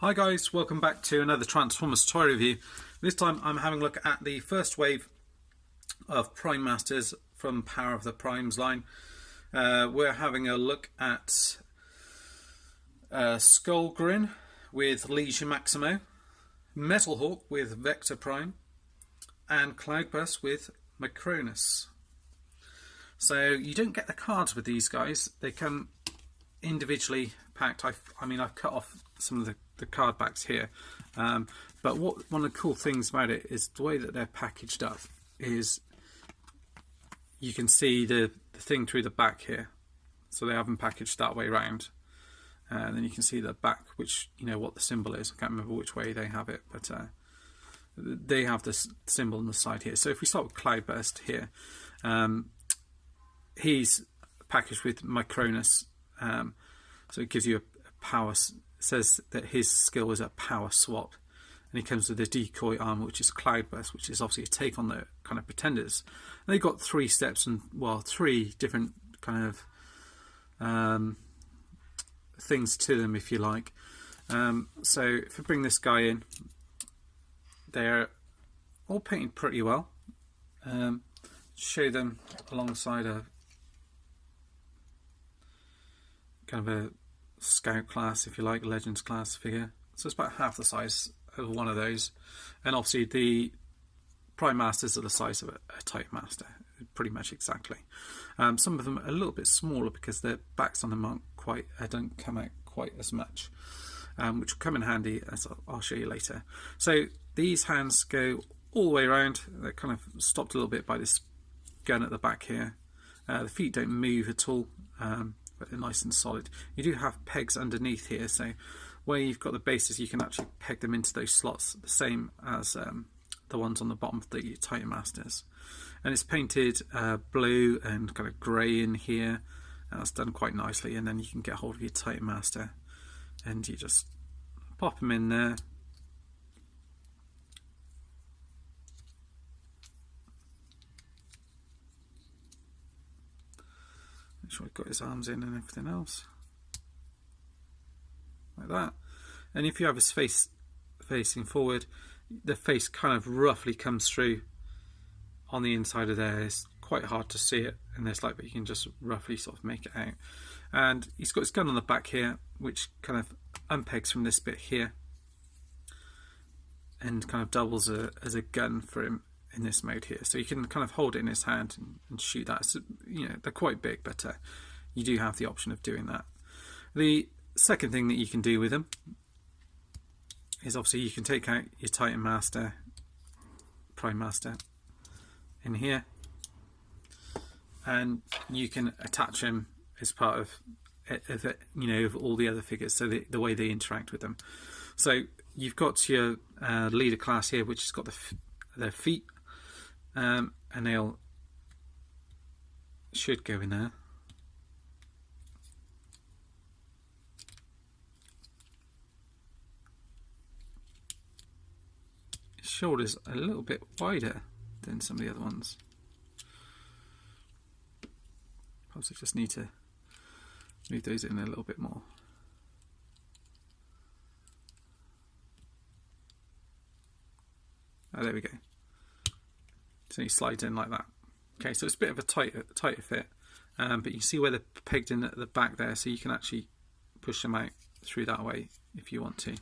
Hi guys, welcome back to another Transformers toy review. This time I'm having a look at the first wave of Prime Masters from Power of the Primes line. We're having a look at Skullgrin with Leisure Maximo, Metalhawk with Vector Prime, and Cloudburst with Micronus. So you don't get the cards with these guys, they come individually packed. I've cut off some of the card backs here, but one of the cool things about it is the way that they're packaged up is you can see the thing through the back here, so they have them packaged that way around, and then you can see the back, which you know what the symbol is. I can't remember which way they have it, but they have this symbol on the side here. So if we start with Cloudburst here, he's packaged with Micronus, so it gives you a power. Says that his skill is a power swap, and he comes with the decoy armor, which is Cloudburst, which is obviously a take on the kind of Pretenders. And they've got 3 steps and, well, 3 different kind of things to them, if you like. So if we bring this guy in, they're all painted pretty well. Show them alongside a kind of a Scout class, if you like, Legends class figure. So it's about half the size of one of those, and obviously the Prime Masters are the size of a Titan Master, pretty much exactly. Some of them are a little bit smaller because their backs on them aren't quite, don't come out quite as much, which will come in handy, as I'll show you later. So these hands go all the way around. They're kind of stopped a little bit by this gun at the back here. The feet don't move at all, but they're nice and solid. You do have pegs underneath here, so where you've got the bases you can actually peg them into those slots, the same as the ones on the bottom of the Titan Masters. And it's painted blue and kind of grey in here, and that's done quite nicely. And then you can get hold of your Titan Master and you just pop them in there. Make sure he's got his arms in and everything else, like that. And if you have his face facing forward, the face kind of roughly comes through on the inside of there. It's quite hard to see it in this light, but you can just roughly sort of make it out. And he's got his gun on the back here, which kind of unpegs from this bit here and kind of doubles as a gun for him in this mode here. So you can kind of hold it in his hand and shoot that. So, you know, they're quite big, but you do have the option of doing that. The second thing that you can do with them is obviously you can take out your Titan Master, Prime Master in here, and you can attach them as part of you know, of all the other figures, so the way they interact with them. So you've got your leader class here, which has got their feet, and they'll should go in there. His shoulders a little bit wider than some of the other ones. Perhaps I just need to move those in a little bit more. Oh, there we go. So he slides in like that. Okay, so it's a bit of a tighter fit, but you can see where they're pegged in at the back there, so you can actually push them out through that way if you want to,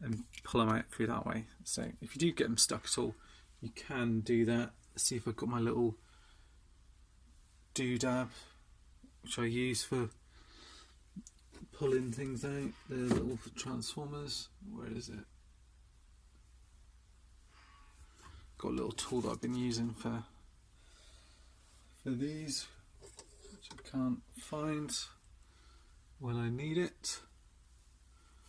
and pull them out through that way. So if you do get them stuck at all, you can do that. Let's see if I've got my little doodad, which I use for pulling things out, the little Transformers. Where is it? Got a little tool that I've been using for these, which I can't find when I need it.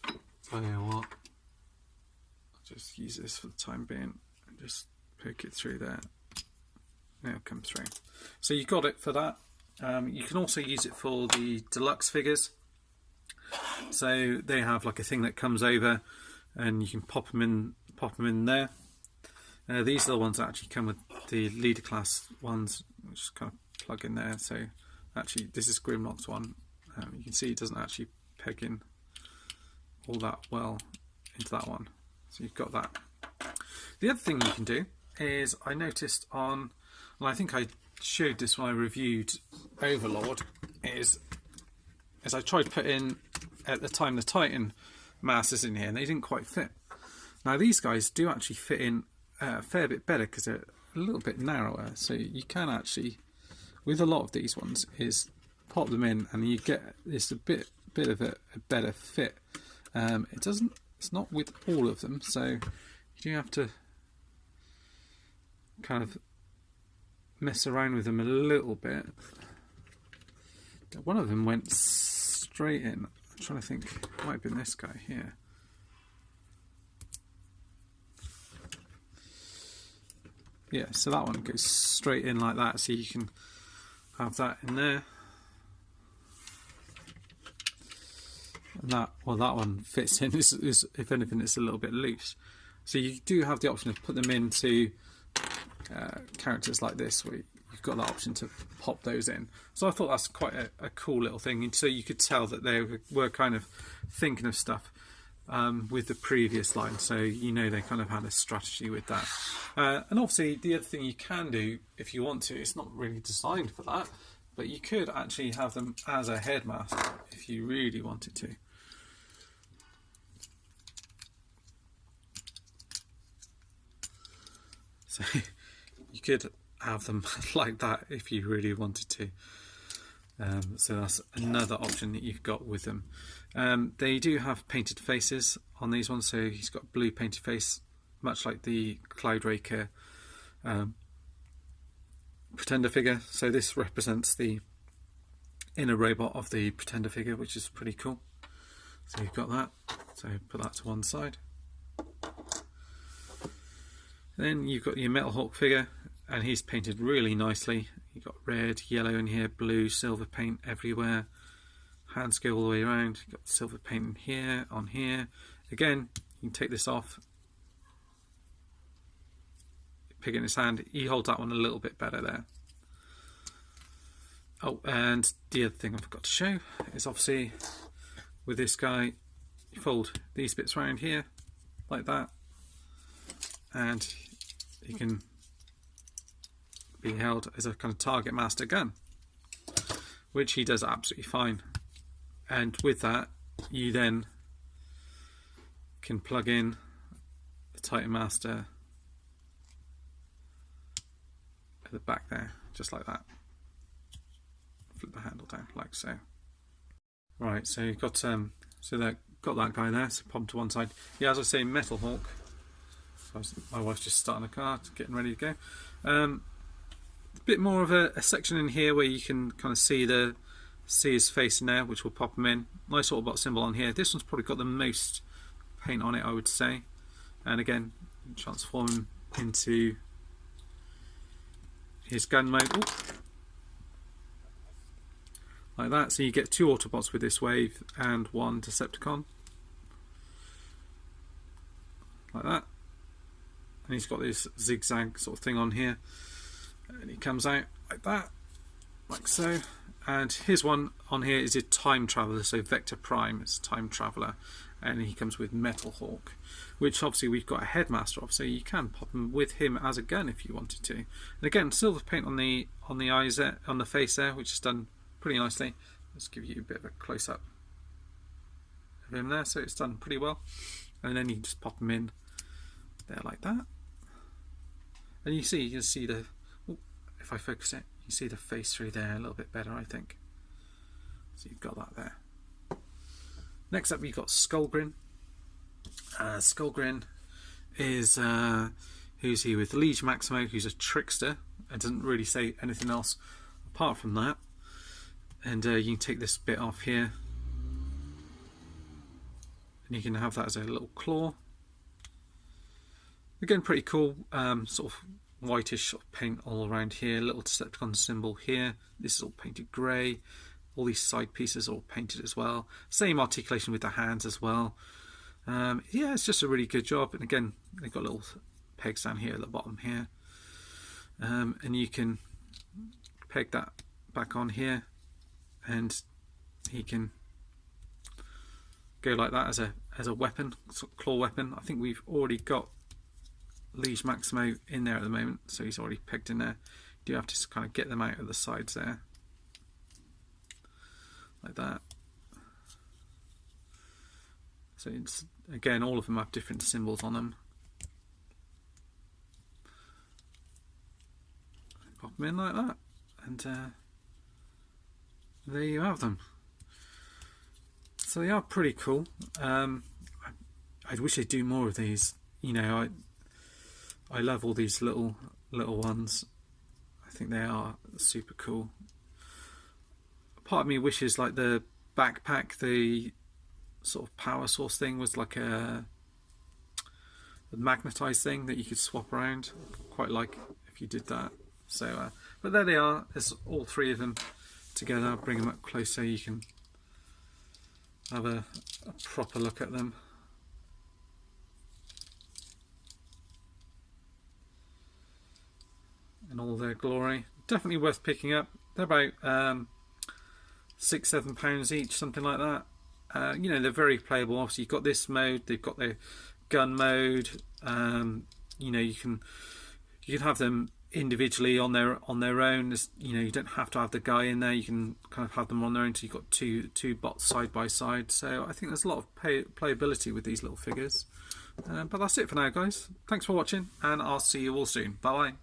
But you know what, I'll just use this for the time being and just poke it through there. Now it'll come through. So you got it for that. You can also use it for the deluxe figures. So they have like a thing that comes over, and you can pop them in there. These are the ones that actually come with the leader class ones, which just kind of plug in there. So actually this is Grimlock's one. You can see it doesn't actually peg in all that well into that one. So you've got that. The other thing you can do is, I noticed on, and I think I showed this when I reviewed Overlord, is I tried to put in at the time the Titan masters in here, and they didn't quite fit. Now these guys do actually fit in a fair bit better because they're a little bit narrower, so you can actually, with a lot of these ones, is pop them in and you get this a bit of a better fit. It's not with all of them, so you do have to kind of mess around with them a little bit. One of them went straight in. I'm trying to think, it might have been this guy here. Yeah, so that one goes straight in like that, so you can have that in there. And that one fits in. This is, if anything, it's a little bit loose. So you do have the option to put them into characters like this, where you've got that option to pop those in. So I thought that's quite a cool little thing. And so you could tell that they were kind of thinking of stuff with the previous line, so you know they kind of had a strategy with that. And obviously the other thing you can do if you want to, it's not really designed for that, but you could actually have them as a headmaster if you really wanted to. So you could have them like that if you really wanted to. So that's another option that you've got with them. They do have painted faces on these ones, so he's got a blue painted face, much like the Cloudburst Pretender figure. So this represents the inner robot of the Pretender figure, which is pretty cool. So you've got that. So put that to one side. Then you've got your Metal Hawk figure, and he's painted really nicely. You've got red, yellow in here, blue, silver paint everywhere. Hands go all the way around. You've got silver paint in here, on here. Again, you can take this off. Pick it in his hand. He holds that one a little bit better there. Oh, and the other thing I forgot to show is obviously with this guy, you fold these bits around here like that, and he can be held as a kind of target master gun, which he does absolutely fine. And with that, you then can plug in the Titan Master at the back there, just like that. Flip the handle down like so. Right, so you've got got that guy there. So pop him to one side. Yeah, as I say, Metal Hawk. My wife's just starting the car, getting ready to go. A bit more of a section in here where you can kind of see his face in there, which will pop him in. Nice Autobot symbol on here. This one's probably got the most paint on it, I would say. And again, transform him into his gun mode. Ooh. Like that. So you get 2 Autobots with this wave and 1 Decepticon. Like that. And he's got this zigzag sort of thing on here. And he comes out like that. Like so. And his one on here is a time traveler, so Vector Prime is time traveler, and he comes with Metal Hawk, which obviously we've got a headmaster of, so you can pop him with him as a gun if you wanted to. And again, silver paint on the eyes there, on the face there, which is done pretty nicely. Let's give you a bit of a close up of him there, so it's done pretty well. And then you can just pop him in there like that, and you can see the. Ooh, if I focus it, you see the face through there a little bit better, I think. So you've got that there. Next up, you've got Skullgrin. Skullgrin is who's he with? Liege Maximo, who's a trickster. It doesn't really say anything else apart from that. And you can take this bit off here, and you can have that as a little claw. Again, pretty cool. Sort of whitish sort of paint all around here. Little Decepticon symbol here. This is all painted grey. All these side pieces are all painted as well. Same articulation with the hands as well. Yeah, it's just a really good job. And again, they've got little pegs down here at the bottom here. And you can peg that back on here, and he can go like that as a weapon, sort of claw weapon. I think we've already got Liege Maximo in there at the moment, so he's already pegged in there. You do have to kind of get them out of the sides there, like that. So it's, again, all of them have different symbols on them. Pop them in like that, and there you have them. So they are pretty cool. I wish they'd do more of these. You know, I love all these little ones. I think they are super cool. Part of me wishes like the backpack, the sort of power source thing, was like a magnetized thing that you could swap around. Quite like if you did that. So, but there they are. There's all three of them together. I'll bring them up close so you can have a proper look at them. In all their glory. Definitely worth picking up. They're about £6-7 each, something like that. You know, they're very playable. Obviously, you've got this mode. They've got their gun mode. You know, you can have them individually on their own. There's, you know, you don't have to have the guy in there. You can kind of have them on their own. So you've got two bots side by side. So I think there's a lot of playability with these little figures. But that's it for now, guys. Thanks for watching, and I'll see you all soon. Bye bye.